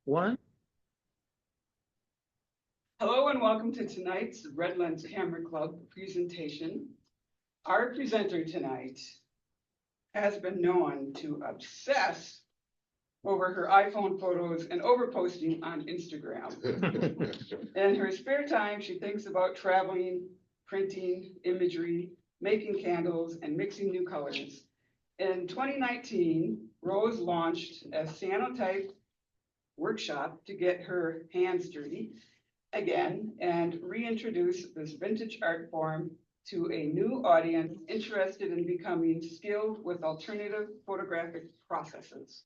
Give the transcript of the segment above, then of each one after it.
one. Hello and welcome to tonight's Redlands Camera Club presentation. Our presenter tonight has been known to obsess over her iPhone photos and overposting on Instagram. In her spare time, she thinks about traveling, printing, imagery, making candles, and mixing new colors. In 2019, Rose launched a cyanotype workshop to get her hands dirty again and reintroduce this vintage art form to a new audience interested in becoming skilled with alternative photographic processes.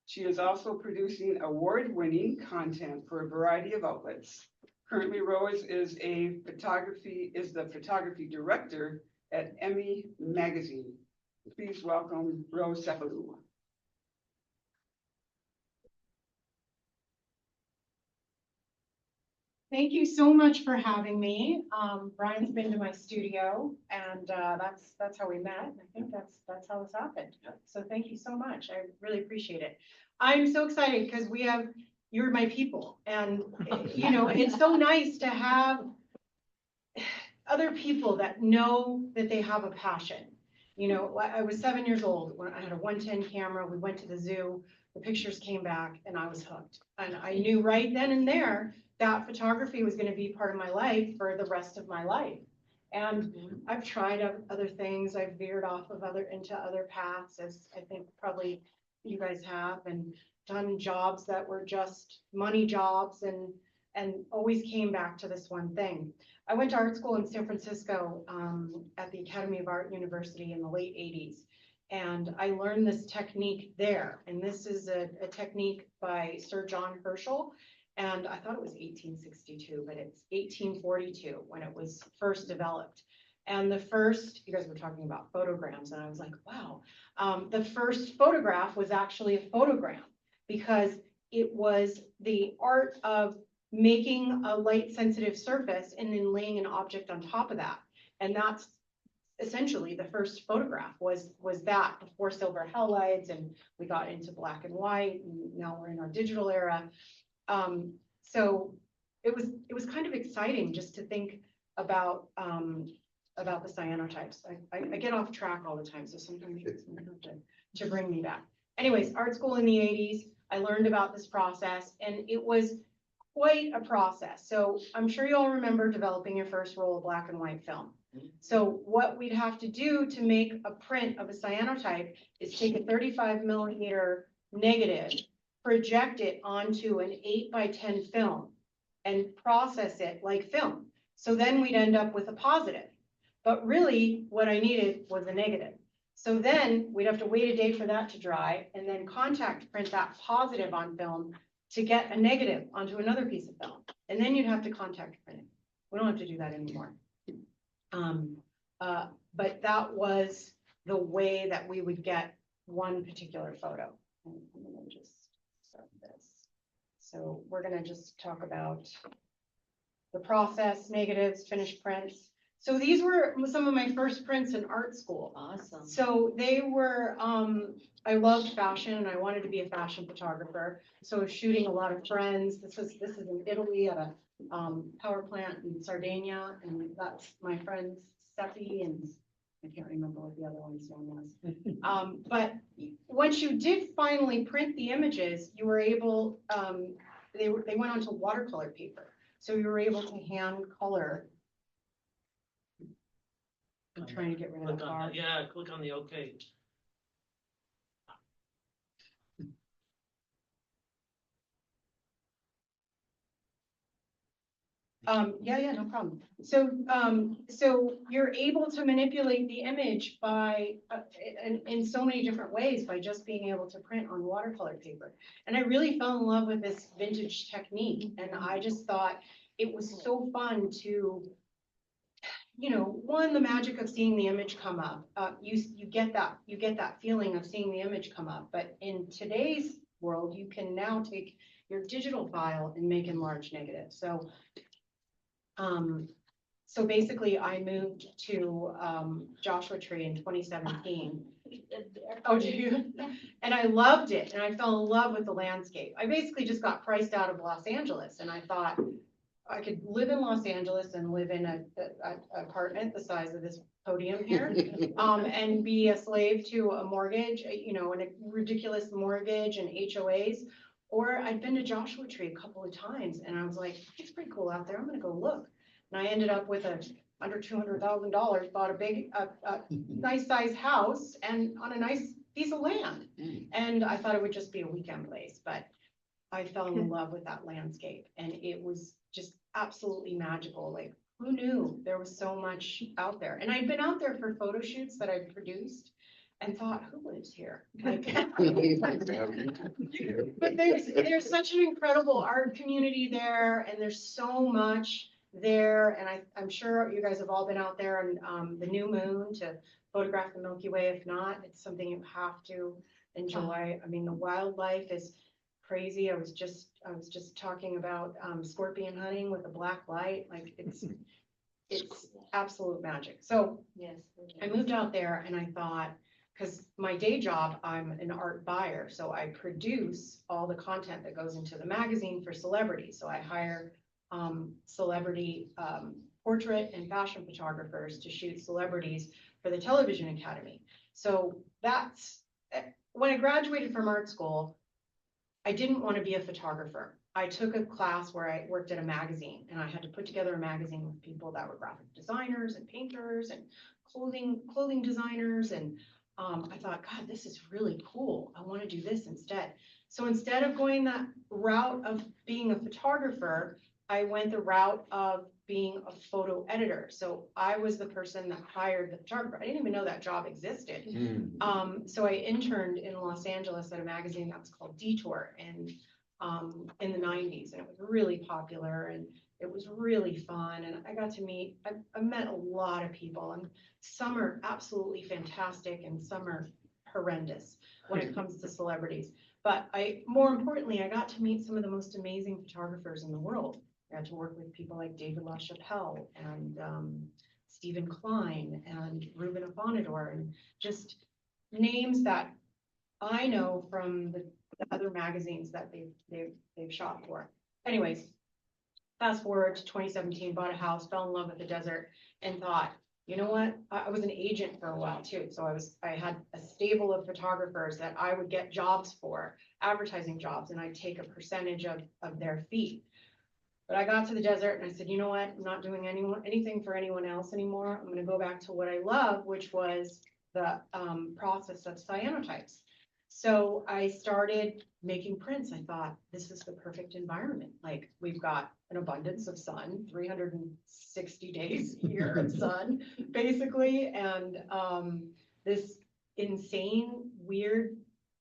She is also producing award-winning content for a variety of outlets. Currently, Rose is the photography director at Emmy Magazine. Please welcome Rose Cephalou. Thank you so much for having me. Brian's been to my studio, and that's how we met. I think that's how this happened. So thank you so much. I really appreciate it. I'm so excited because you're my people, and you know, it's so nice to have other people that know that they have a passion. You know, I was 7 years old when I had a 110 camera. We went to the zoo. The pictures came back, and I was hooked. And I knew right then and there that photography was going to be part of my life for the rest of my life. And I've tried other things. I've veered off of into other paths, as I think probably you guys have, and done jobs that were just money jobs, and always came back to this one thing. I went to art school in San Francisco at the Academy of Art University in the late 80s. And I learned this technique there. And this is a technique by Sir John Herschel. And I thought it was 1862, but it's 1842 when it was first developed. And the first, you guys were talking about photograms, and I was like, wow. The first photograph was actually a photogram because it was the art of making a light sensitive surface and then laying an object on top of that. And that's essentially the first photograph was that, before silver halides, and we got into black and white, and now we're in our digital era. So it was kind of exciting just to think about the cyanotypes. I get off track all the time, so sometimes you have to bring me back. Anyways, art school in the 80s, I learned about this process, and it was quite a process. So I'm sure you all remember developing your first roll of black and white film. So what we'd have to do to make a print of a cyanotype is take a 35mm negative, project it onto an 8x10 film, and process it like film. So then we'd end up with a positive. But really, what I needed was a negative. So then we'd have to wait a day for that to dry, and then contact print that positive on film to get a negative onto another piece of film. And then you'd have to contact print it. We don't have to do that anymore. But that was the way that we would get one particular photo. And I'm gonna just start this. So we're gonna just talk about the process, negatives, finished prints. So these were some of my first prints in art school. Awesome. So they were, I loved fashion, and I wanted to be a fashion photographer. So I was shooting a lot of trends. This is in Italy at a power plant in Sardinia, and that's my friends Seppi, and I can't remember what the other one's name was. But once you did finally print the images, you were able, they went onto watercolor paper. So you were able to hand color. I'm trying to get rid of the bar. Yeah, click on the OK. Yeah, no problem. So, so you're able to manipulate the image by in so many different ways by just being able to print on watercolor paper. And I really fell in love with this vintage technique, and I just thought it was so fun to, you know, one, the magic of seeing the image come up. You get that feeling of seeing the image come up. But in today's world, you can now take your digital file and make enlarged negatives. So basically I moved to Joshua Tree in 2017, Oh, do you? And I loved it, and I fell in love with the landscape. I basically just got priced out of Los Angeles, and I thought I could live in Los Angeles and live in a apartment the size of this podium here, and be a slave to a mortgage, you know, and a ridiculous mortgage and HOAs. Or I'd been to Joshua Tree a couple of times, and I was like, it's pretty cool out there. I'm gonna go look. And I ended up with under $200,000, bought a big, nice size house and on a nice piece of land. And I thought it would just be a weekend place, but I fell in love with that landscape, and it was just absolutely magical. Like, who knew there was so much out there? And I'd been out there for photo shoots that I'd produced and thought, who lives here? Like, but there's such an incredible art community there, and there's so much there. And I'm sure you guys have all been out there on the new moon to photograph the Milky Way. If not, it's something you have to enjoy. I mean, the wildlife is crazy. I was just talking about scorpion hunting with a black light. Like, it's absolute magic. So Yes. I moved out there, and I thought, because my day job, I'm an art buyer, so I produce all the content that goes into the magazine for celebrities. So I hire celebrity portrait and fashion photographers to shoot celebrities for the Television Academy. So that's when I graduated from art school. I didn't want to be a photographer. I took a class where I worked at a magazine, and I had to put together a magazine with people that were graphic designers and painters and clothing designers. And I thought, God, this is really cool. I want to do this instead. So instead of going that route of being a photographer, I went the route of being a photo editor. So I was the person that hired the photographer. I didn't even know that job existed. So I interned in Los Angeles at a magazine that was called Detour, and in the 90s, and it was really popular, and it was really fun. And I got to meet, I met a lot of people, and some are absolutely fantastic and some are horrendous when it comes to celebrities. But more importantly, I got to meet some of the most amazing photographers in the world. I got to work with people like David LaChapelle and Stephen Klein and Ruben Afonador, and just names that I know from the other magazines that they've shot for. Anyways, fast forward to 2017, bought a house, fell in love with the desert, and thought, you know what? I was an agent for a while too. So I had a stable of photographers that I would get jobs for, advertising jobs, and I'd take a percentage of their fee. But I got to the desert and I said, you know what? I'm not doing anything for anyone else anymore. I'm going to go back to what I love, which was the process of cyanotypes. So I started making prints. I thought, this is the perfect environment. Like, we've got an abundance of sun, 360 days a year of sun, basically. And this insane, weird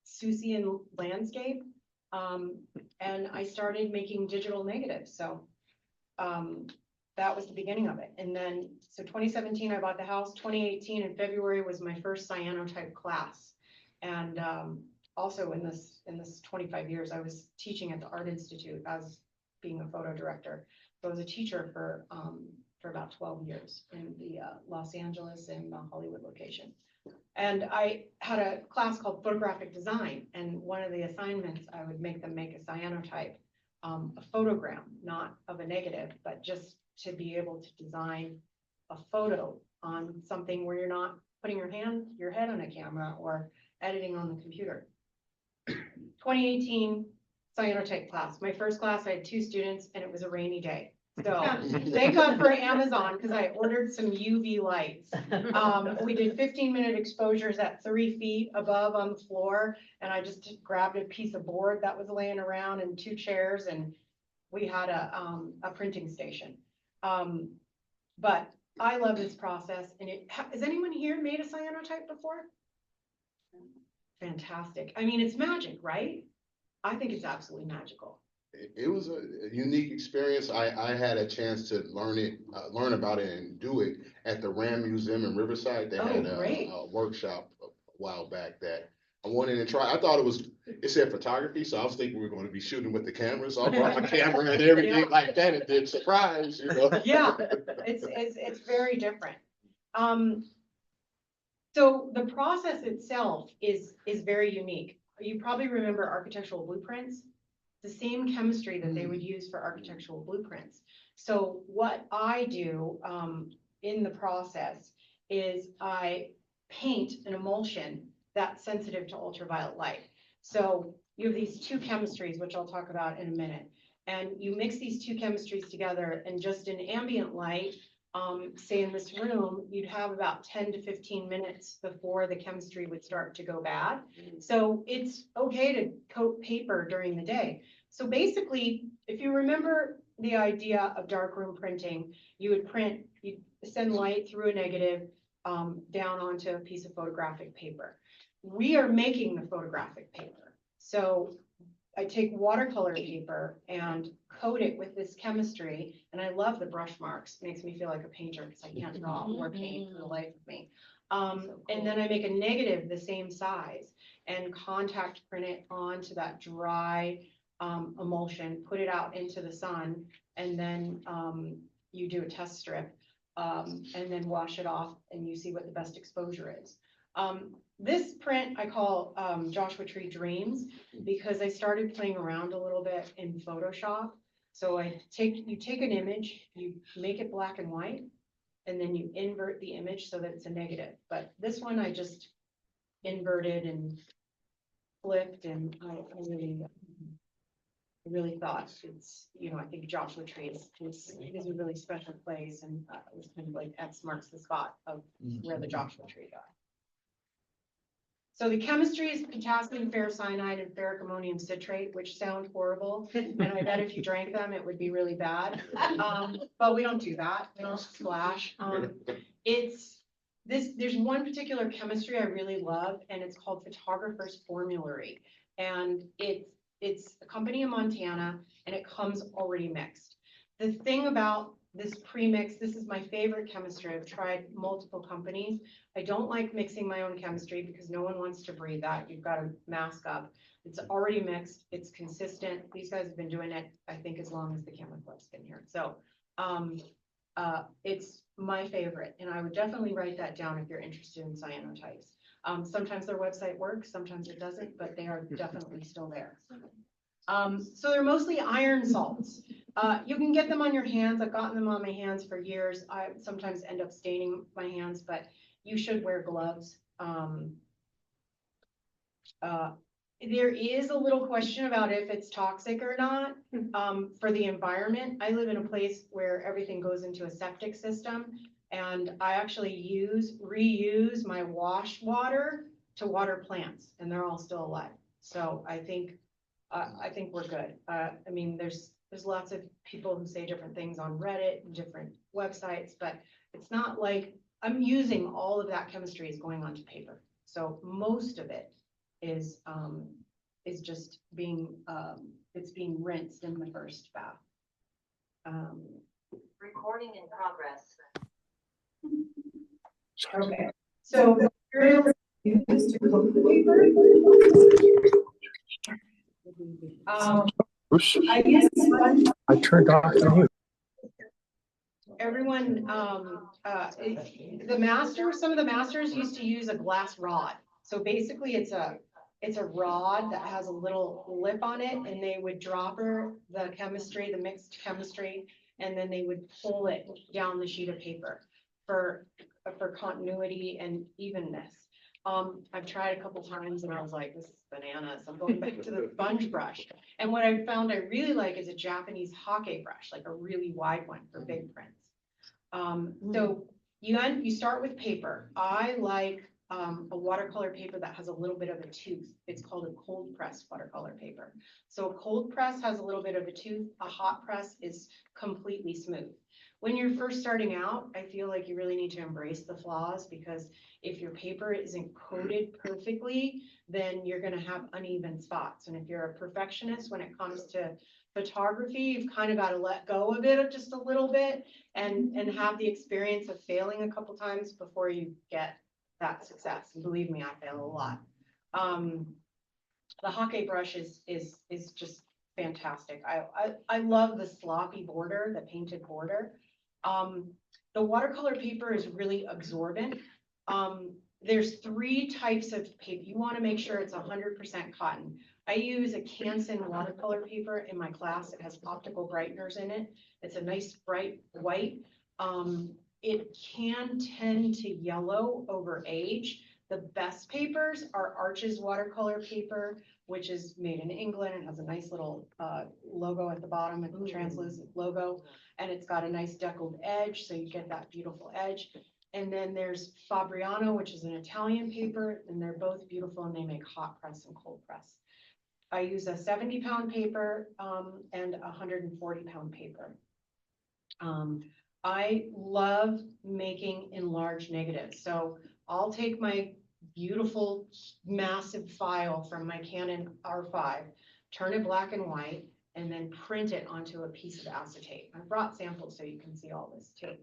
Seussian landscape. And I started making digital negatives. So that was the beginning of it. And then, so 2017, I bought the house. 2018 in February was my first cyanotype class. And also in this 25 years, I was teaching at the Art Institute as being a photo director. So I was a teacher for about 12 years in the Los Angeles and the Hollywood location. And I had a class called photographic design, and one of the assignments, I would make them make a cyanotype, a photogram, not of a negative, but just to be able to design a photo on something where you're not putting your head on a camera or editing on the computer. 2018 cyanotype class. My first class, I had 2 students, and it was a rainy day. So thank God for Amazon, because I ordered some UV lights. We did 15-minute exposures at 3 feet above on the floor, and I just grabbed a piece of board that was laying around and 2 chairs, and we had a printing station. But I love this process. And has anyone here made a cyanotype before? Fantastic. I mean, it's magic, right? I think it's absolutely magical. It was a unique experience. I had a chance to learn about it and do it at the Ram Museum in Riverside. They had a workshop a while back that I wanted to try. I thought it said photography, so I was thinking we were going to be shooting with the camera. So I brought my camera and everything like that. It did surprise, you know. Yeah, it's very different. So the process itself is very unique. You probably remember architectural blueprints, the same chemistry that they would use for architectural blueprints. So what I do in the process is I paint an emulsion that's sensitive to ultraviolet light. So you have these two chemistries, which I'll talk about in a minute, and you mix these two chemistries together, and just in ambient light, say in this room, you'd have about 10 to 15 minutes before the chemistry would start to go bad. So it's okay to coat paper during the day. So basically, if you remember the idea of darkroom printing, you'd send light through a negative down onto a piece of photographic paper. We are making the photographic paper. So I take watercolor paper and coat it with this chemistry, and I love the brush marks. It makes me feel like a painter because I can't draw or paint for the life of me. And then I make a negative the same size and contact print it onto that dry emulsion, put it out into the sun, and then you do a test strip and then wash it off, and you see what the best exposure is. This print I call Joshua Tree Dreams because I started playing around a little bit in Photoshop. So you take an image, you make it black and white, and then you invert the image so that it's a negative. But this one I just inverted and flipped, and I really thought it's, I think Joshua Tree is a really special place, and it was kind of like X marks the spot of where the Joshua Tree got. So the chemistry is potassium ferrocyanide and ferric ammonium citrate, which sound horrible. And I bet if you drank them, it would be really bad. But we don't do that. We don't splash. There's one particular chemistry I really love, and it's called Photographer's Formulary. And it's a company in Montana, and it comes already mixed. The thing about this premix, this is my favorite chemistry. I've tried multiple companies. I don't like mixing my own chemistry because no one wants to breathe that. You've got to mask up. It's already mixed. It's consistent. These guys have been doing it, I think, as long as the Camera Club's been here. So it's my favorite, and I would definitely write that down if you're interested in cyanotypes. Sometimes their website works, sometimes it doesn't, but they are definitely still there. So they're mostly iron salts. You can get them on your hands. I've gotten them on my hands for years. I sometimes end up staining my hands, but you should wear gloves. There is a little question about if it's toxic or not for the environment. I live in a place where everything goes into a septic system, and I actually reuse my wash water to water plants, and they're all still alive. So I think we're good. I mean, there's lots of people who say different things on Reddit and different websites, but it's not like I'm using all of that chemistry is going onto paper. So most of it is just being it's being rinsed in the first bath. Recording in progress. Okay, so materials used to coat the paper. I guess I turned off the mute. everyone, some of the masters used to use a glass rod. So basically it's a rod that has a little lip on it, and they would dropper the mixed chemistry, and then they would pull it down the sheet of paper for continuity and evenness. I've tried a couple times and I was like, this is bananas. I'm going back to the sponge brush. And what I found I really like is a Japanese hake brush, like a really wide one for big prints. So you start with paper. I like a watercolor paper that has a little bit of a tooth. It's called a cold press watercolor paper. So a cold press has a little bit of a tooth. A hot press is completely smooth. When you're first starting out, I feel like you really need to embrace the flaws, because if your paper isn't coated perfectly, then you're going to have uneven spots. And if you're a perfectionist when it comes to photography, you've kind of got to let go of it just a little bit and have the experience of failing a couple times before you get that success. And believe me, I fail a lot. The hake brush is just fantastic. I love the sloppy border, the painted border. The watercolor paper is really absorbent. there's 3 types of paper. You want to make sure it's 100% cotton. I use a Canson watercolor paper in my class. It has optical brighteners in it. It's a nice bright white. It can tend to yellow over age. The best papers are Arches watercolor paper, which is made in England and has a nice little logo at the bottom, a translucent logo, and it's got a nice deckled edge, so you get that beautiful edge. And then there's Fabriano, which is an Italian paper, and they're both beautiful, and they make hot press and cold press. I use a 70-pound paper and a 140-pound paper. I love making enlarged negatives, so I'll take my beautiful massive file from my Canon R5, turn it black and white, and then print it onto a piece of acetate. I brought samples so you can see all this too.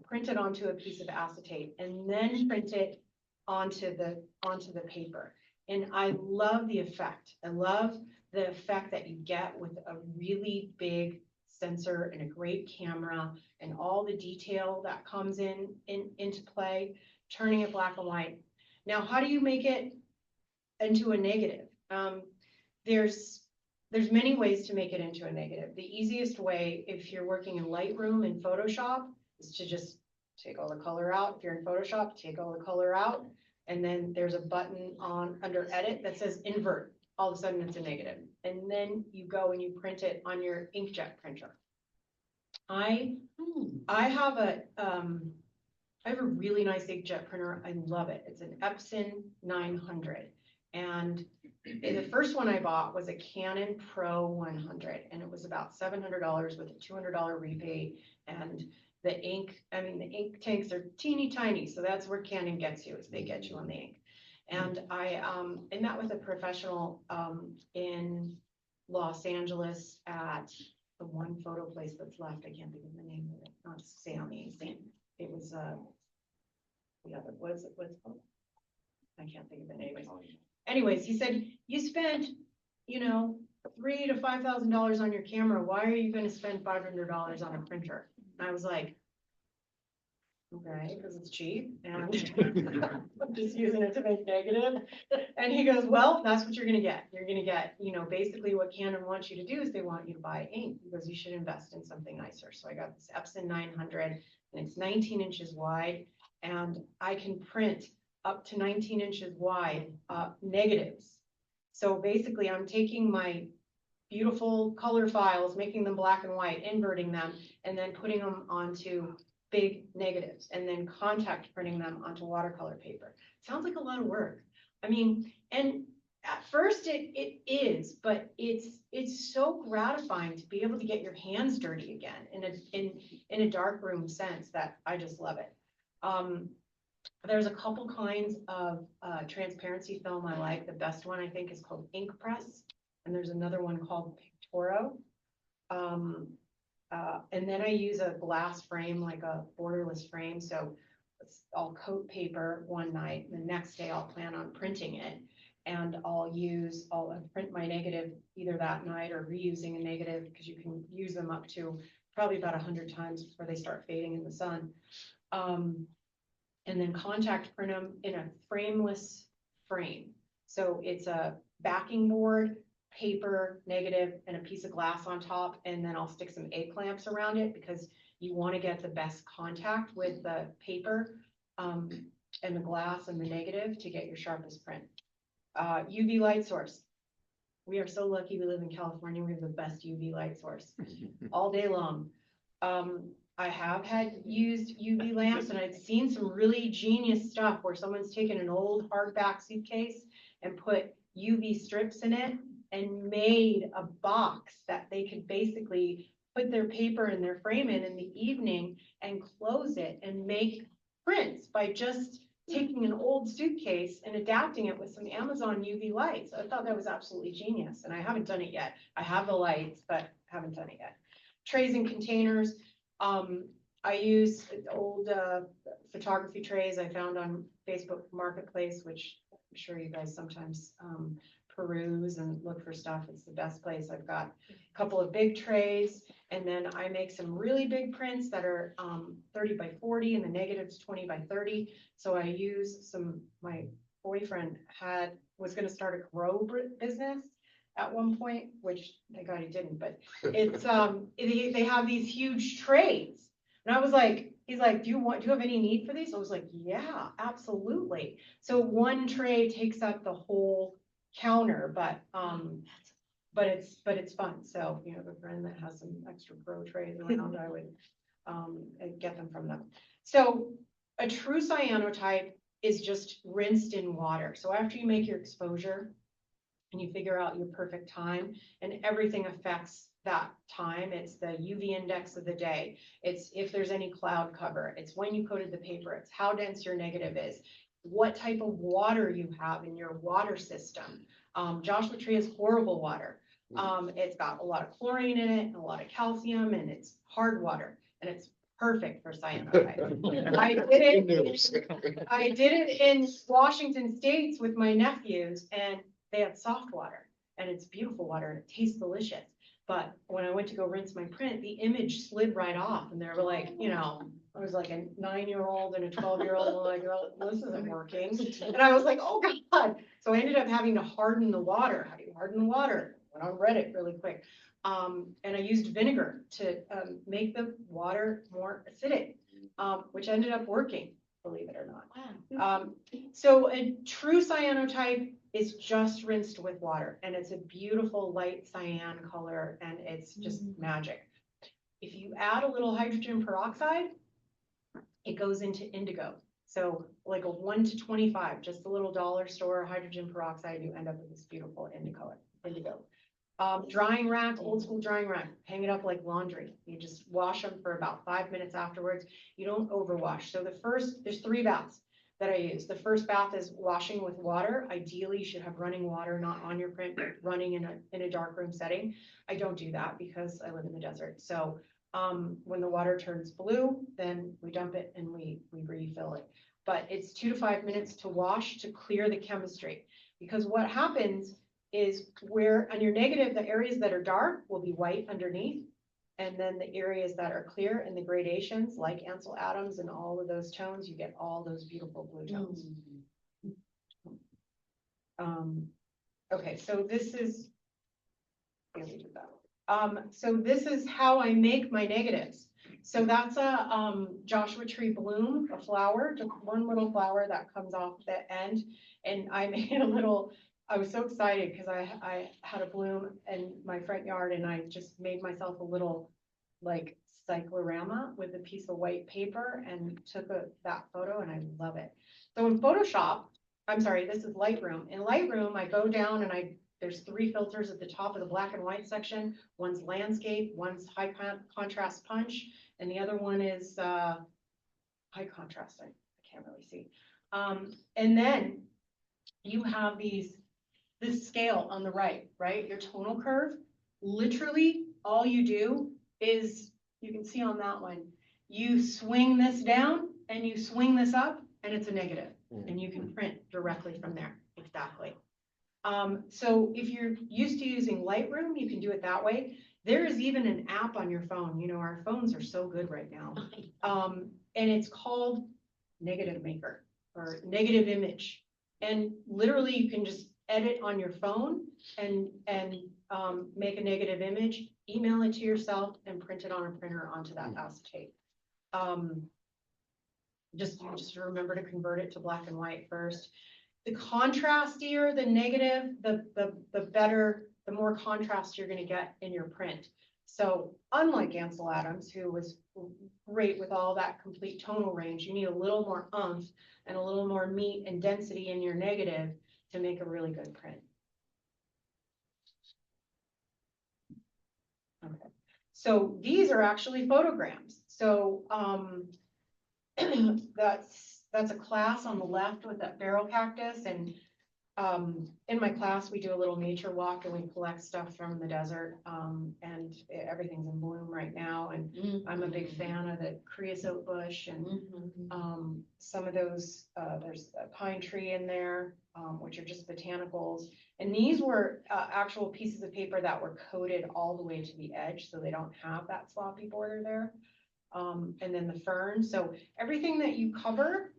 Print it onto a piece of acetate and then print it onto the paper. And I love the effect. I love the effect that you get with a really big sensor and a great camera and all the detail that comes into play, turning it black and white. Now, how do you make it into a negative? There's many ways to make it into a negative. The easiest way, if you're working in Lightroom and Photoshop, is to just take all the color out. If you're in Photoshop, take all the color out. And then there's a button under edit that says invert. All of a sudden it's a negative. And then you go and you print it on your inkjet printer. I have a really nice inkjet printer. I love it. It's an Epson 900. And the first one I bought was a Canon Pro 100, and it was about $700 with a $200 rebate. And the ink tanks are teeny tiny, so that's where Canon gets you, is they get you on the ink. And I met with a professional in Los Angeles at the one photo place that's left. I can't think of the name of it. Not Sammy. It was the other. What's it called? I can't think of the name. Anyways, he said, you spent, $3,000 to $5,000 on your camera. Why are you going to spend $500 on a printer? And I was like, okay, because it's cheap and I'm just using it to make negative. And he goes, well, that's what you're going to get. You're going to get, basically what Canon wants you to do is they want you to buy ink because you should invest in something nicer. So I got this Epson 900 and it's 19 inches wide and I can print up to 19 inches wide negatives. So basically I'm taking my beautiful color files, making them black and white, inverting them, and then putting them onto big negatives and then contact printing them onto watercolor paper. Sounds like a lot of work. I mean, and at first it is, but it's so gratifying to be able to get your hands dirty again in a darkroom sense that I just love it. There's a couple kinds of transparency film I like. The best one I think is called Ink Press, and there's another one called Pictoro. And then I use a glass frame, like a borderless frame. So I'll coat paper one night, the next day I'll plan on printing it, and I'll print my negative either that night or reusing a negative, because you can use them up to probably about 100 times before they start fading in the sun. And then contact print them in a frameless frame. So it's a backing board, paper, negative, and a piece of glass on top, and then I'll stick some A-clamps around it because you want to get the best contact with the paper and the glass and the negative to get your sharpest print. UV light source. We are so lucky we live in California. We have the best UV light source all day long. I have used UV lamps, and I've seen some really genius stuff where someone's taken an old hardback suitcase and put UV strips in it and made a box that they could basically put their paper and their frame in the evening and close it and make prints by just taking an old suitcase and adapting it with some Amazon UV lights. I thought that was absolutely genius, and I haven't done it yet. I have the lights, but haven't done it yet. Trays and containers. I use old photography trays I found on Facebook Marketplace, which I'm sure you guys sometimes peruse and look for stuff, it's the best place. I've got a couple of big trays, and then I make some really big prints that are 30 by 40 and the negatives 20 by 30. So I use my boyfriend was gonna start a grow business at one point, which thank God he didn't, but it's, they have these huge trays. And I was like, he's like, do you have any need for these? I was like, yeah, absolutely. So one tray takes up the whole counter, but it's fun. So, you know, a friend that has some extra grow trays around, I would, get them from them. So a true cyanotype is just rinsed in water. So after you make your exposure and you figure out your perfect time, and everything affects that time. It's the UV index of the day. It's if there's any cloud cover. It's when you coated the paper. It's how dense your negative is. What type of water you have in your water system. Joshua Tree is horrible water. It's got a lot of chlorine in it and a lot of calcium, and it's hard water, and it's perfect for cyanotype. I did it in Washington State with my nephews, and they had soft water, and it's beautiful water, and it tastes delicious. But when I went to go rinse my print, the image slid right off, and they were like, you know, I was like a 9-year-old and a 12-year-old, like, oh, this isn't working. And I was like, oh God. So I ended up having to harden the water. How do you harden the water? Went on Reddit really quick. And I used vinegar to make the water more acidic, which ended up working, believe it or not. Wow. So a true cyanotype is just rinsed with water, and it's a beautiful light cyan color, and it's just magic. If you add a little hydrogen peroxide, it goes into indigo. So like a 1 to 25, just a little dollar store hydrogen peroxide, you end up with this beautiful indigo. Drying rack, old school drying rack, hang it up like laundry. You just wash them for about 5 minutes afterwards. You don't overwash. So there's 3 baths that I use. The first bath is washing with water. Ideally, you should have running water, not on your print, but running in a dark room setting. I don't do that because I live in the desert. So when the water turns blue, then we dump it and we refill it. But it's 2 to 5 minutes to wash to clear the chemistry. Because what happens is where on your negative, the areas that are dark will be white underneath. And then the areas that are clear in the gradations, like Ansel Adams and all of those tones, you get all those beautiful blue tones. Okay, so this is, so this is how I make my negatives. So that's a Joshua Tree bloom, a flower, just one little flower that comes off the end. And I made a little, I was so excited because I had a bloom in my front yard, and I just made myself a little like cyclorama with a piece of white paper and took that photo, and I love it. So in Photoshop, I'm sorry, this is Lightroom. In Lightroom, I go down and there's 3 filters at the top of the black and white section. One's landscape, one's high contrast punch, and the other one is high contrast. I can't really see. And then you have this scale on the right, your tonal curve. Literally, all you do is, you can see on that one, you swing this down and you swing this up, and it's a negative, and you can print directly from there. Exactly. So if you're used to using Lightroom, you can do it that way. There is even an app on your phone. You know, our phones are so good right now. And it's called Negative Maker or Negative Image. And literally you can just edit on your phone and make a negative image, email it to yourself, and print it on a printer onto that acetate. Just remember to convert it to black and white first. The contrastier, the negative, the better, the more contrast you're going to get in your print. So unlike Ansel Adams, who was great with all that complete tonal range, you need a little more oomph and a little more meat and density in your negative to make a really good print. Okay, so these are actually photograms. So that's a class on the left with that barrel cactus, and in my class, we do a little nature walk and we collect stuff from the desert. And everything's in bloom right now. And I'm a big fan of the creosote bush and, some of those, there's a pine tree in there, which are just botanicals. And these were, actual pieces of paper that were coated all the way to the edge, so they don't have that sloppy border there. And then the fern, so everything that you cover,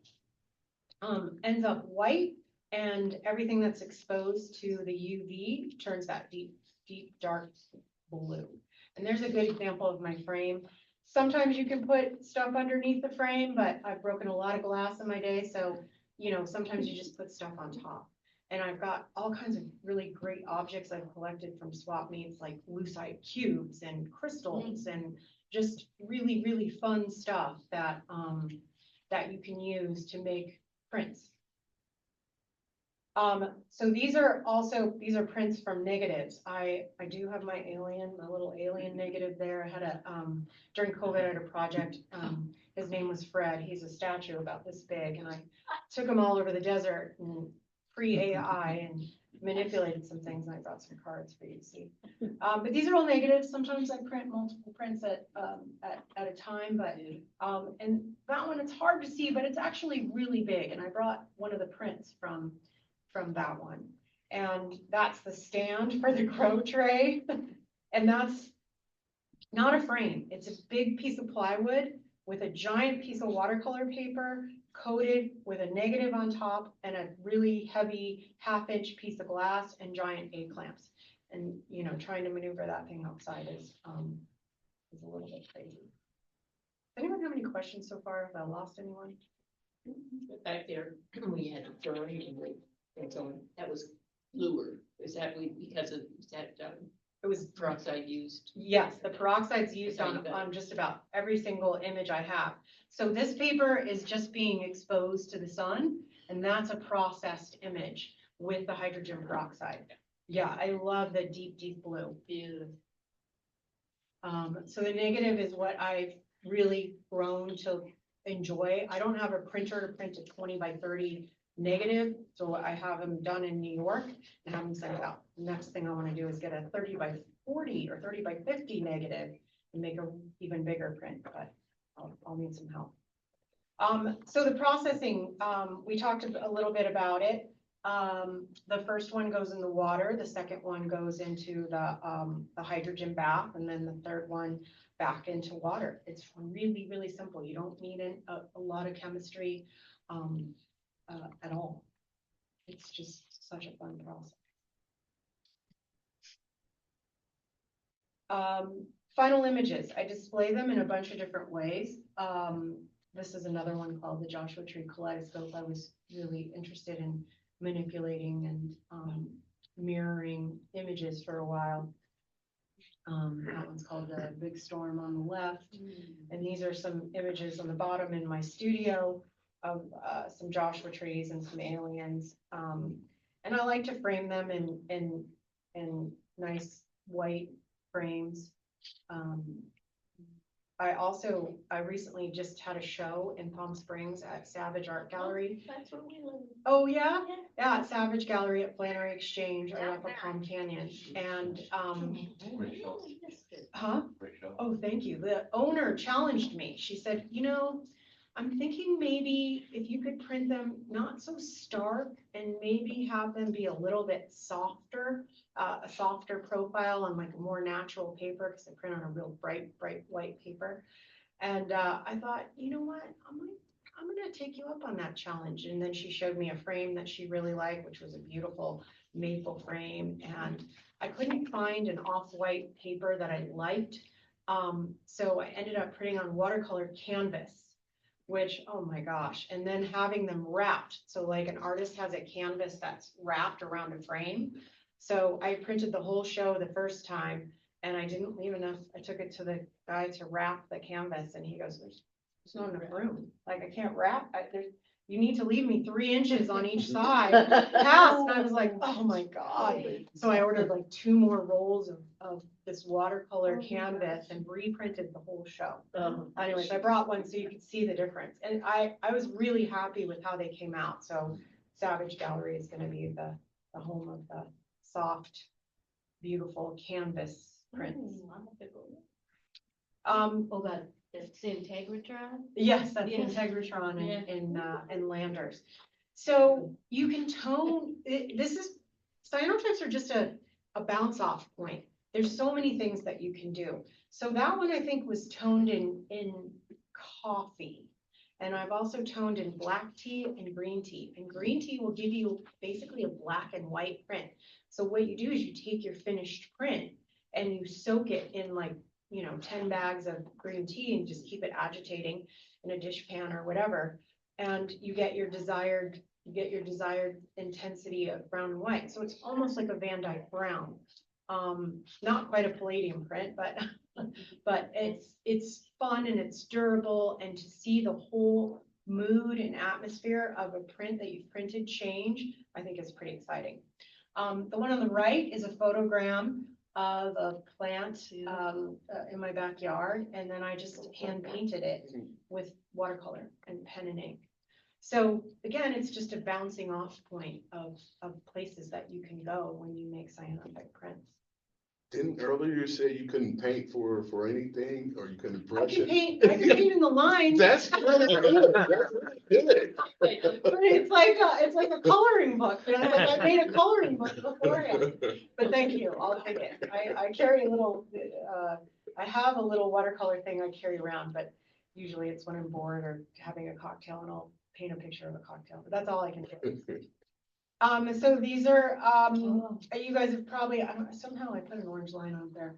ends up white. And everything that's exposed to the UV turns that deep, dark blue. And there's a good example of my frame. Sometimes you can put stuff underneath the frame, but I've broken a lot of glass in my day. So, sometimes you just put stuff on top. And I've got all kinds of really great objects I've collected from swap meets, like lucite cubes and crystals and just really, really fun stuff that, that you can use to make prints. So these are prints from negatives. I do have my little alien negative there. I had during COVID, I had a project, his name was Fred. He's a statue about this big, and I took him all over the desert and pre-AI and manipulated some things, and I brought some cards for you to see. But these are all negatives. Sometimes I print multiple prints at a time, but, and that one, it's hard to see, but it's actually really big. And I brought one of the prints from that one. And that's the stand for the grow tray. And that's not a frame. It's a big piece of plywood with a giant piece of watercolor paper coated with a negative on top and a really heavy 1/2-inch piece of glass and giant A clamps. And, trying to maneuver that thing outside is a little bit crazy. Anyone have any questions so far? Have I lost anyone? Back there, we had a drawing and so on, that was bluer. Is that because of, It was peroxide used? Yes, the peroxide's used on just about every single image I have. So this paper is just being exposed to the sun, and that's a processed image with the hydrogen peroxide. Yeah, I love the deep, deep blue. Beautiful. So the negative is what I've really grown to enjoy. I don't have a printer to print a 20 by 30 negative, so I have them done in New York and have them sent out. Next thing I want to do is get a 30 by 40 or 30 by 50 negative and make a even bigger print, but I'll need some help. So the processing, we talked a little bit about it. The first one goes in the water, the second one goes into the hydrogen bath, and then the third one back into water. It's really, really simple. You don't need a lot of chemistry at all. It's just such a fun process. Final images. I display them in a bunch of different ways. This is another one called the Joshua Tree Kaleidoscope. I was really interested in manipulating and mirroring images for a while. That one's called The Big Storm on the left. And these are some images on the bottom in my studio of some Joshua trees and some aliens. And I like to frame them in nice white frames. I recently just had a show in Palm Springs at Savage Art Gallery. That's where we live. Oh, yeah? Yeah, at Savage Gallery at Flannery Exchange, right off of Palm Canyon. And, huh? Oh, thank you. The owner challenged me. She said, I'm thinking maybe if you could print them not so stark and maybe have them be a little bit softer, a softer profile on like a more natural paper, because I print on a real bright white paper. And I thought, you know what, I'm gonna take you up on that challenge. And then she showed me a frame that she really liked, which was a beautiful maple frame. And I couldn't find an off-white paper that I liked. So I ended up printing on watercolor canvas, which, oh my gosh, and then having them wrapped. So like an artist has a canvas that's wrapped around a frame. So I printed the whole show the first time and I didn't leave enough. I took it to the guy to wrap the canvas and he goes, there's not enough room. Like I can't wrap, you need to leave me 3 inches on each side. Past, and I was like, oh my God. So I ordered like 2 more rolls of this watercolor canvas and reprinted the whole show. Anyways, I brought one so you could see the difference. And I was really happy with how they came out. So Savage Gallery is gonna be the home of the soft, beautiful canvas prints. Oh, that's Integratron? Yes, that's Yes. Integratron Yeah. and Landers. So you can tone, cyanotypes are just a bounce off point. There's so many things that you can do. So that one I think was toned in coffee. And I've also toned in black tea and green tea. And green tea will give you basically a black and white print. So what you do is you take your finished print and you soak it in like, 10 bags of green tea and just keep it agitating in a dish pan or whatever. And you get your desired intensity of brown and white. So it's almost like a Van Dyke brown. Not quite a palladium print, but it's fun and it's durable, and to see the whole mood and atmosphere of a print that you've printed change, I think is pretty exciting. The one on the right is a photogram of a plant in my backyard, and then I just hand painted it with watercolor and pen and ink. So again, it's just a bouncing off point of places that you can go when you make cyanotype prints. Didn't earlier you say you couldn't paint for anything, or you couldn't I brush can it? paint in the lines. That's really good. That's really good. But it's like a coloring book. I made a coloring book beforehand. But thank you, I'll take it. I carry a little, I have a little watercolor thing I carry around, but usually it's when I'm bored or having a cocktail, and I'll paint a picture of a cocktail, but that's all I can do. So these are, you guys have probably, somehow I put an orange line on there.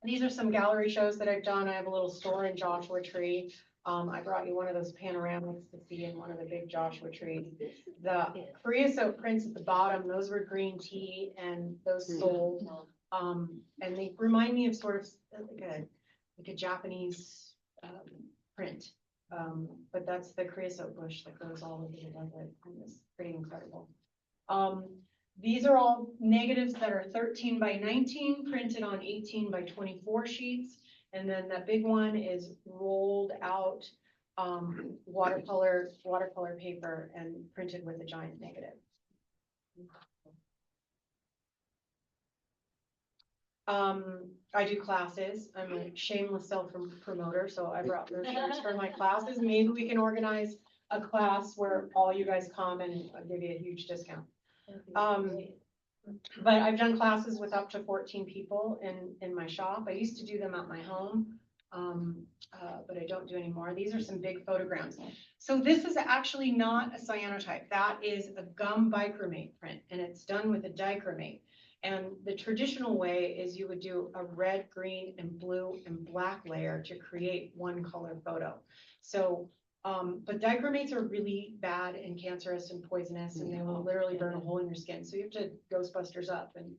These are some gallery shows that I've done. I have a little store in Joshua Tree. I brought you one of those panoramics to see in one of the big Joshua trees. The creosote prints at the bottom, those were green tea, and those sold. And they remind me of sort of like a Japanese print. But that's the creosote bush that goes all over the desert, and it's pretty incredible. These are all negatives that are 13 by 19 printed on 18 by 24 sheets. And then that big one is rolled out watercolor paper and printed with a giant negative. I do classes. I'm a shameless self-promoter, so I brought brochures for my classes. Maybe we can organize a class where all you guys come and I'll give you a huge discount. But I've done classes with up to 14 people in my shop. I used to do them at my home, but I don't do anymore. These are some big photograms. So this is actually not a cyanotype. That is a gum bichromate print, and it's done with a dichromate. And the traditional way is you would do a red, green, and blue and black layer to create one color photo. So, but dichromates are really bad and cancerous and poisonous, and they will literally burn a hole in your skin. So you have to Ghostbusters up and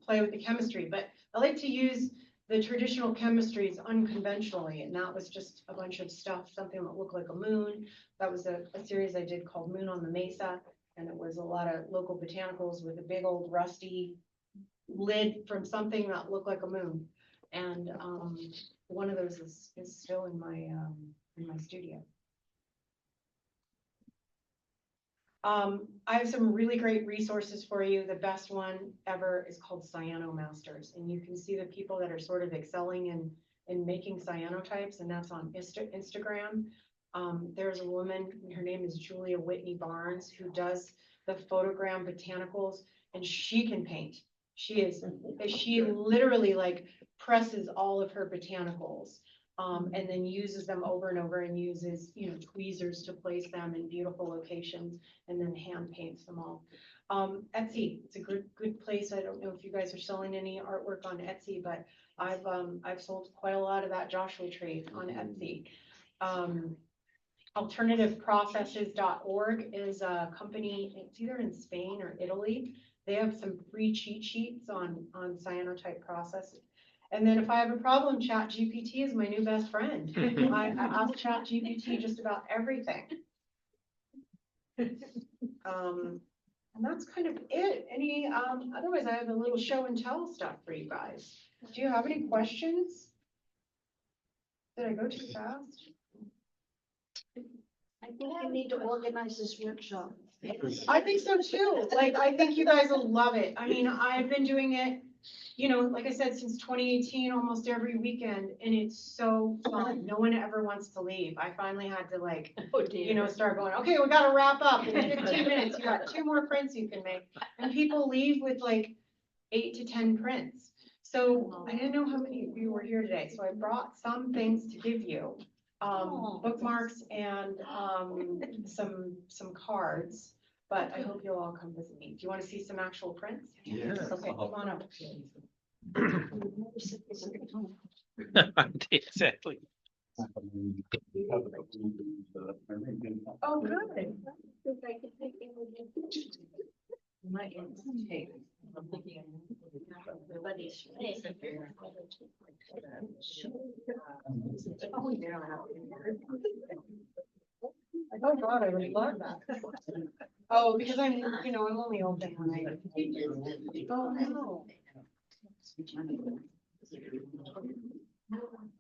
play with the chemistry. But I like to use the traditional chemistries unconventionally, and that was just a bunch of stuff, something that looked like a moon. That was a series I did called Moon on the Mesa. And it was a lot of local botanicals with a big old rusty lid from something that looked like a moon. And one of those is still in my studio. I have some really great resources for you. The best one ever is called Cyano Masters, and you can see the people that are sort of excelling in making cyanotypes, and that's on Instagram. There's a woman, her name is Julia Whitney Barnes, who does the photogram botanicals, and she can paint. She literally like presses all of her botanicals, and then uses them over and over, and uses, tweezers to place them in beautiful locations, and then hand paints them all. Etsy, it's a good place. I don't know if you guys are selling any artwork on Etsy, but I've sold quite a lot of that Joshua Tree on Etsy. Alternativeprocesses.org is a company, it's either in Spain or Italy. They have some free cheat sheets on cyanotype process. And then if I have a problem, ChatGPT is my new best friend. I ask ChatGPT just about everything. And that's kind of it. Otherwise I have a little show and tell stuff for you guys. Do you have any questions? Did I go too fast? I think you need to organize this workshop. I think so too. Like, I think you guys will love it. I mean, I've been doing it, you know, like I said, since 2018, almost every weekend, and it's so fun. No one ever wants to leave. I finally had to like, Oh, dear. you know, start going, okay, we gotta wrap up in 15 minutes. You got 2 more prints you can make. And people leave with like 8 to 10 prints. So I didn't know how many of you were here today, so I brought some things to give you. Bookmarks and some cards, but I hope you'll all come visit me. Do you want to see some actual prints? Yeah. Okay, come on up. Exactly. Oh, good. I'm thinking Everybody's face. Oh, God, I would love that. Oh, because I'm, you know, I'm only open when I. Oh, no.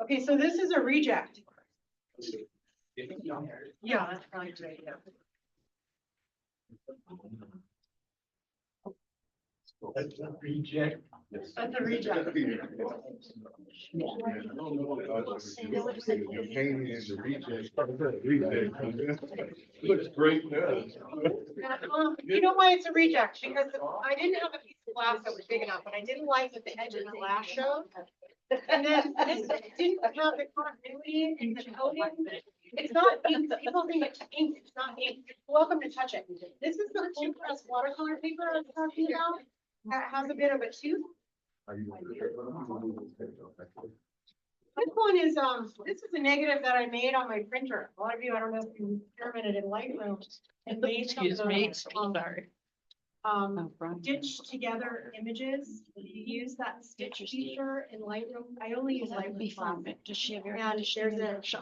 Okay, so this is a reject. Yeah, that's probably a good idea. That's a reject. That's a reject. Your painting is a reject. Looks great, does. You know why it's a reject? Because I didn't have a piece of glass that was big enough, and I didn't like what the edge of the glass showed. And then this didn't have the continuity in the coating. It's not ink. People think it's ink. It's not ink. You're welcome to touch it. This is the full press watercolor paper I was talking about. That has a bit of a tooth. This one is, this is a negative that I made on my printer. A lot of you, I don't know if you experimented in Lightroom and made some of Excuse me, those, sorry. stitched together images. You use that stitch feature in Lightroom. I only use That would be Lightroom. fun, Classic. to share your. And there's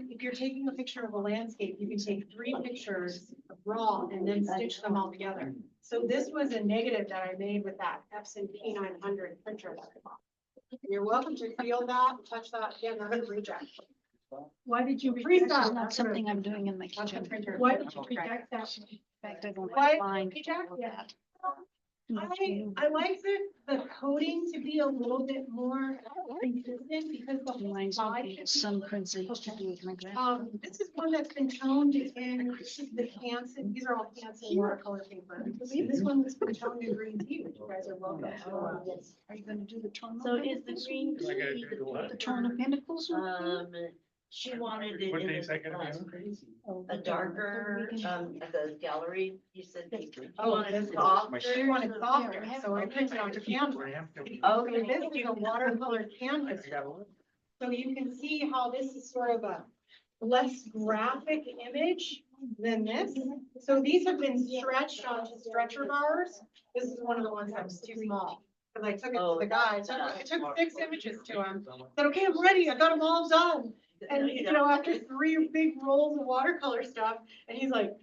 if you're taking a picture of a landscape, you can take 3 pictures raw and then stitch them all together. So this was a negative that I made with that Epson P900 printer. You're welcome to feel that, touch that. Again, that's a reject. Why did you Freestyle. reject? It's not something I'm doing in my That's a kitchen. printer. Why did you reject that? In fact, I don't Why mind reject? all Yeah. that. I like the coating to be a little bit more consistent because the whole Reminds side me should of some prints I used to do with my grandma. This is one that's been toned in, this is the Hanson, these are all Hanson watercolor paper. And this one was been toned in green tea, which you guys are welcome to. Are you gonna do the tone? So is the green tea The tone of pentacles? she wanted it What in days I gotta a darker, at the gallery, you said. You Oh, wanted this is, softer. she wanted softer, so I printed on canvas. Okay, this is a watercolor canvas. So you can see how this is sort of a less graphic image than this. So these have been stretched onto stretcher bars. This is one of the ones that was too small. Cause I took it to the guy, I took 6 images to him, said, okay, I'm ready, I got them all done. And you know, after 3 big rolls of watercolor stuff, and he's like,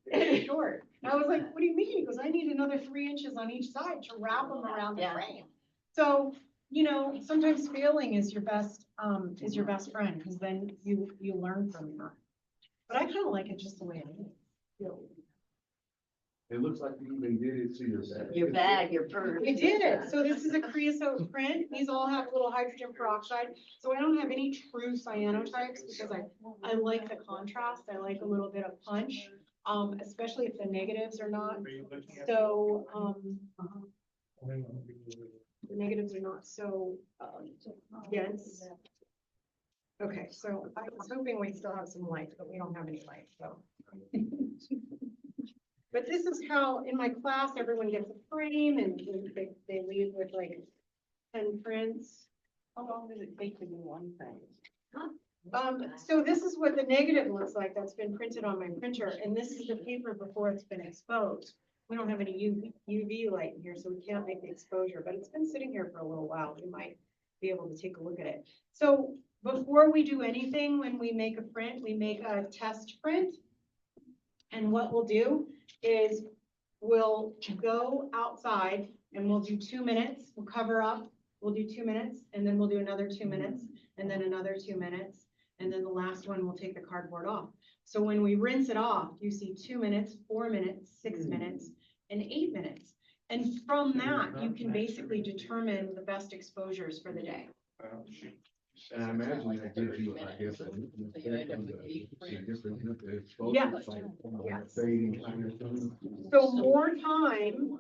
it's short. And I was like, what do you mean? He goes, I need another 3 inches on each side to wrap them around the Yeah. frame. So, you know, sometimes failing is your best friend, because then you learn from that. But I kind of like it just the way it is. It looks like you even did it to yourself. Your bag, your purse. We did it. So this is a creosote print. These all have a little hydrogen peroxide. So I don't have any true cyanotypes because I like the contrast. I like a little bit of punch, especially if the negatives are not. So, the negatives are not so dense. Okay, so I was hoping we'd still have some light, but we don't have any light, so. But this is how, in my class, everyone gets a frame and they leave with like 10 prints. How long does it take to do one thing? So this is what the negative looks like that's been printed on my printer, and this is the paper before it's been exposed. We don't have any UV light in here, so we can't make the exposure, but it's been sitting here for a little while. We might be able to take a look at it. So before we do anything, when we make a print, we make a test print. And what we'll do is we'll go outside and we'll do 2 minutes. We'll cover up, we'll do 2 minutes, and then we'll do another 2 minutes, and then another 2 minutes. and then the last one will take the cardboard off. So when we rinse it off, you see 2 minutes, 4 minutes, 6 minutes, and 8 minutes. And from that, you can basically determine the best exposures for the day. And I imagine that gives you, I guess, a Yeah. So more time,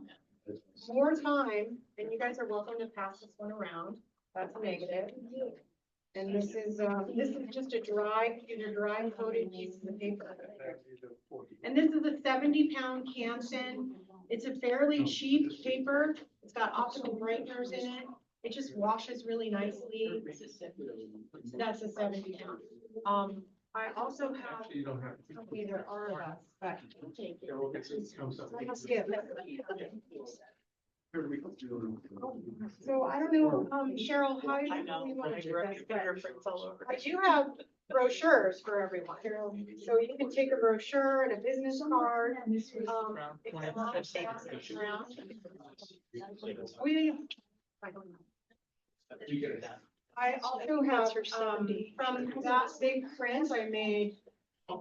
and you guys are welcome to pass this one around. That's a negative. And this is just these are dry coated pieces of paper. And this is a 70-pound Canson. It's a fairly cheap paper. It's got optical brighteners in it. It just washes really nicely. That's a 70-pound. I also have, okay, there are of us, but. So I don't know, Cheryl, how you want to do this, but I do have brochures for everyone. So you can take a brochure and a business card. If you want to pass it around. I also have, from that big print, I made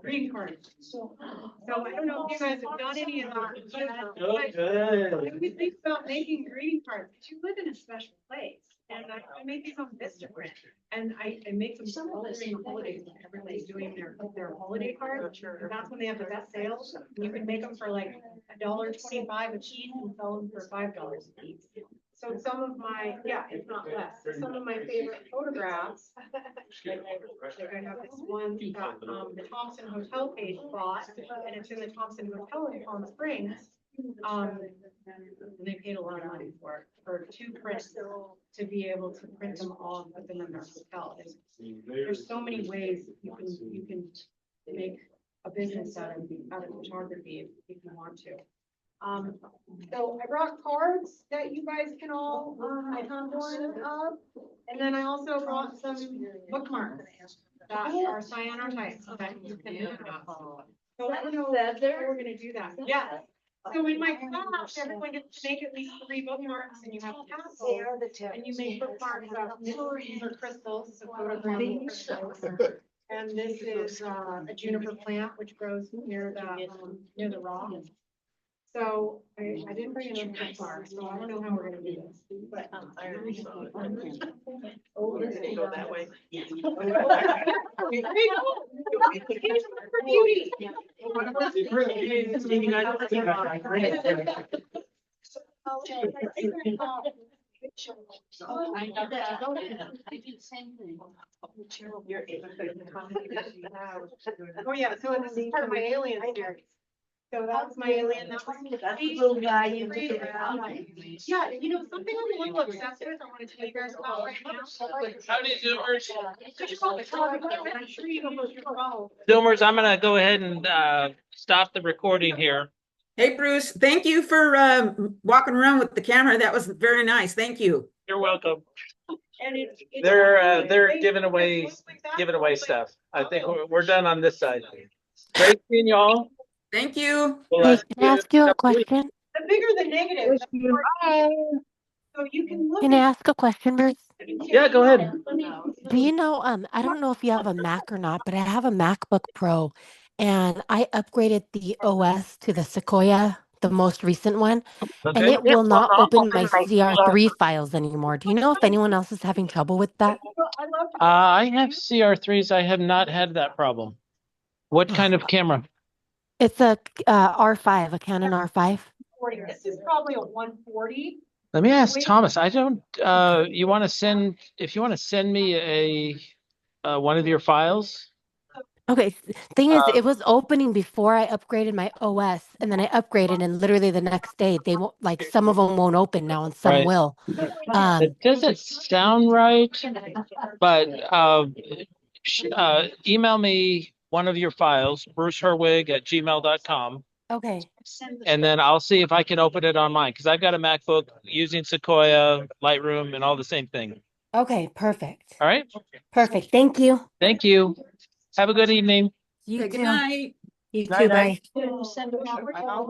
greeting cards. So I don't know if you guys have done any of that. But I would think about making greeting cards, but you live in a special place. And I made these on Vistaprint, and I made some during the holidays when everybody's doing their holiday cards. And that's when they have the best sales. You can make them for like $1.25 a piece and sell them for $5 a piece. So some of my, yeah, if not less, some of my favorite photographs. Like I have this one that the Thompson Hotel page bought, and it's in the Thompson Hotel in Palm Springs. And they paid a lot of money for 2 prints to be able to print them all and put them in their hotel. There's so many ways you can make a business out of photography if you want to. So I brought cards that you guys can all have one of, and then I also brought some bookmarks that are cyanotypes that you can look up. So I don't know how we're gonna do that. Yeah. So in my class, everyone gets to make at least 3 bookmarks, and you have tassels, and you make bookmarks of these are crystals, so photographic crystals. And this is a juniper plant which grows near the rock. So I didn't bring enough bookmarks, so I don't know how we're gonna do this. But oh, this can go that way. For beauty. I know that. I do the same thing. Oh, yeah, so this is part of my alien series. So that's my alien. That's the little guy you created. Yeah, you know, something I'm a little obsessed with, I want to tell you guys about right now. Howdy, Zoomers. I'm sure you know most of your role. Zoomers, I'm gonna go ahead and stop the recording here. Hey, Bruce, thank you for walking around with the camera. That was very nice. Thank you. You're welcome. And They're giving away stuff. I think we're done on this side. Great seeing y'all. Thank you. Well, Hey, can I ask you a question? The bigger the negative. The more so you can look. Can I ask a question, Bruce? Yeah, go ahead. Do you know, I don't know if you have a Mac or not, but I have a MacBook Pro and I upgraded the OS to the Sequoia, the most recent one, and it will not open my CR3 files anymore. Do you know if anyone else is having trouble with that? I have CR3s. I have not had that problem. What kind of camera? It's a R5, a Canon R5. This is probably a 140. Let me ask Thomas. I don't. You want to send? If you want to send me a one of your files. Okay, thing is, it was opening before I upgraded my OS, and then I upgraded, and literally the next day, they won't, like, some of them won't open now, and some will. It doesn't sound right, but email me one of your files, bruceherwig@gmail.com. Okay. And then I'll see if I can open it on mine, because I've got a MacBook using Sequoia, Lightroom, and all the same thing. Okay, perfect. All right? Perfect. Thank you. Thank you. Have a good evening. You Good too. night. You Night, too. night. Bye.